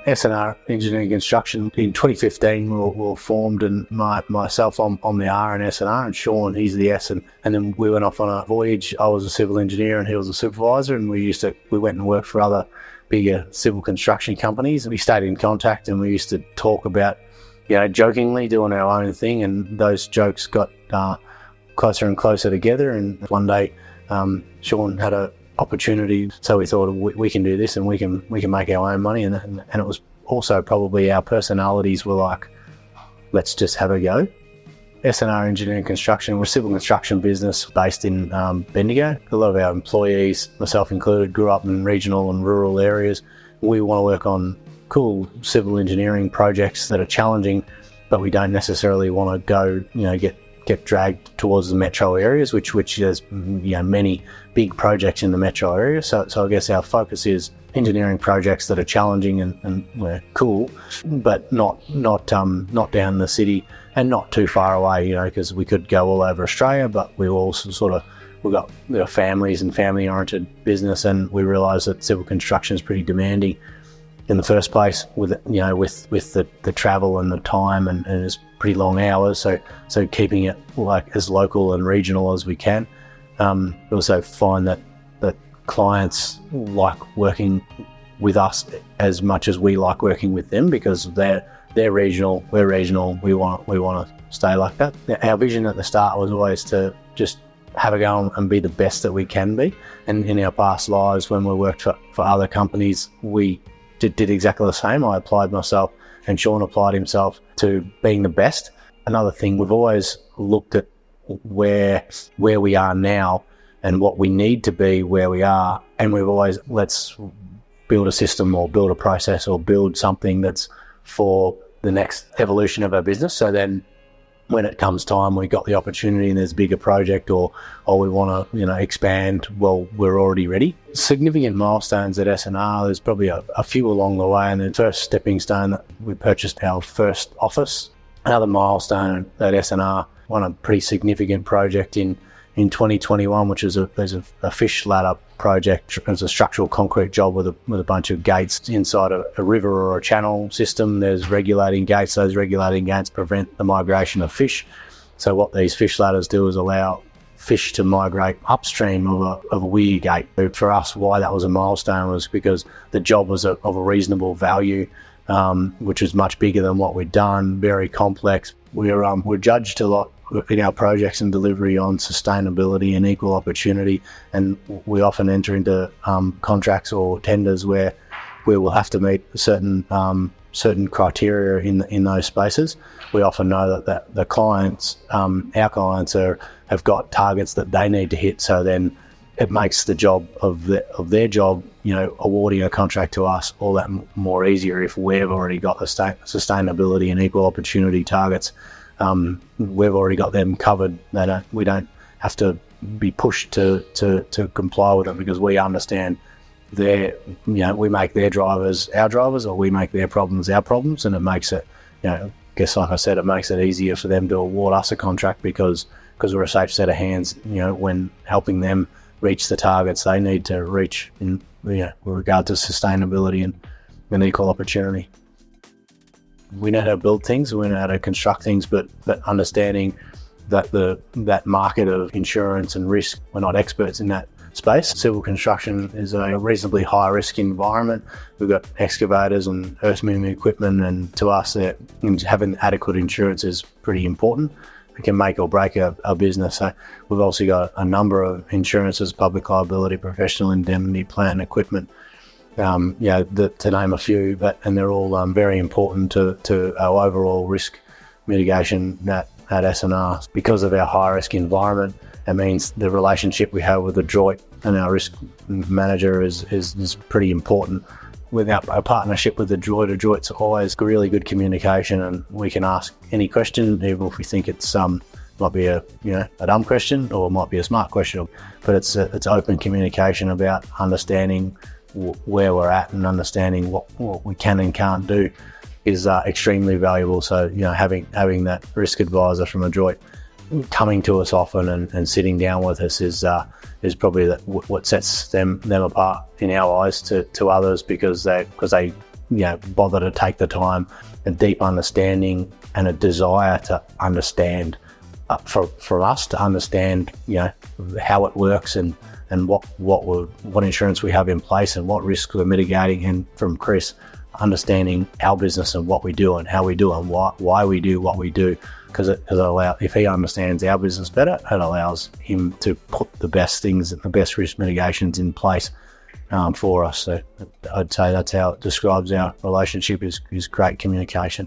S&R Engineering Construction in 2015 were formed, and myself, I'm the R in S&R, and Sean, he's the S, and then we went off on a voyage. I was a civil engineer and he was a supervisor, and we went and worked for other bigger civil construction companies. We stayed in contact, and we used to talk about, jokingly doing our own thing, and those jokes got closer and closer together. And one day Sean had a opportunity, so we thought we can do this and we can make our own money, and it was also probably our personalities were like, let's just have a go. S&R Engineering Construction, we're a civil construction business based in Bendigo. A lot of our employees, myself included, grew up in regional and rural areas. We want to work on cool civil engineering projects that are challenging, but we don't necessarily want to go get dragged towards the metro areas, which there's many big projects in the metro area. So I guess our focus is engineering projects that are challenging and cool, but not down the city and not too far away, because we could go all over Australia, but we also we've got families and family-oriented business, and we realise that civil construction is pretty demanding in the first place with the travel and the time, and it's pretty long hours, so keeping it like as local and regional as we can. We also find that clients like working with us as much as we like working with them, because they're regional, we're regional, we want to stay like that. Our vision at the start was always to just have a go and be the best that we can be, and in our past lives when we worked for other companies, we did exactly the same. I applied myself and Sean applied himself to being the best. Another thing, we've always looked at where we are now and what we need to be where we are, and we've always, let's build a system or build a process or build something that's for the next evolution of our business. So then when it comes time, we got the opportunity and there's a bigger project or we want to expand, well, we're already ready. Significant milestones at S&R, there's probably a few along the way, and the first stepping stone, that we purchased our first office. Another milestone at S&R, won a pretty significant project in 2021, which is there's a fish ladder project. It's a structural concrete job with a bunch of gates inside a river or a channel system. There's regulating gates. Those regulating gates prevent the migration of fish. So what these fish ladders do is allow fish to migrate upstream of a weir gate. For us, why that was a milestone was because the job was of a reasonable value, which was much bigger than what we'd done, very complex. We're judged a lot in our projects and delivery on sustainability and equal opportunity, and we often enter into contracts or tenders where we'll have to meet certain criteria in those spaces. We often know that the clients, our clients, have got targets that they need to hit. So then it makes the job of their job, awarding a contract to us all that more easier if we've already got the sustainability and equal opportunity targets. We've already got them covered. We don't have to be pushed to comply with them, because we understand we make their drivers our drivers, or we make their problems our problems, and it makes it, I guess, like I said, it makes it easier for them to award us a contract because we're a safe set of hands, when helping them reach the targets they need to reach in with regard to sustainability and equal opportunity. We know how to build things, we know how to construct things, but understanding that that market of insurance and risk, we're not experts in that space. Civil construction is a reasonably high risk environment. We've got excavators and earth moving equipment, and to us, having adequate insurance is pretty important. It can make or break a business. So we've also got a number of insurances: public liability, professional indemnity, plant and equipment. To name a few, and they're all very important to our overall risk mitigation at S&R. Because of our high risk environment, it means the relationship we have with Adroit and our risk manager is pretty important. Without a partnership with Adroit's always really good communication, and we can ask any question, even if we think it's might be a dumb question or might be a smart question, but it's open communication about understanding where we're at and understanding what we can and can't do is extremely valuable. So having that risk advisor from Adroit coming to us often and sitting down with us is probably what sets them apart in our eyes to others, because they bother to take the time, a deep understanding and a desire to understand, for us to understand, how it works and what insurance we have in place and what risks we're mitigating, and from Chris, understanding our business and what we do and how we do and why we do what we do, because if he understands our business better, it allows him to put the best things and the best risk mitigations in place for us. So I'd say that's how it describes our relationship, is great communication.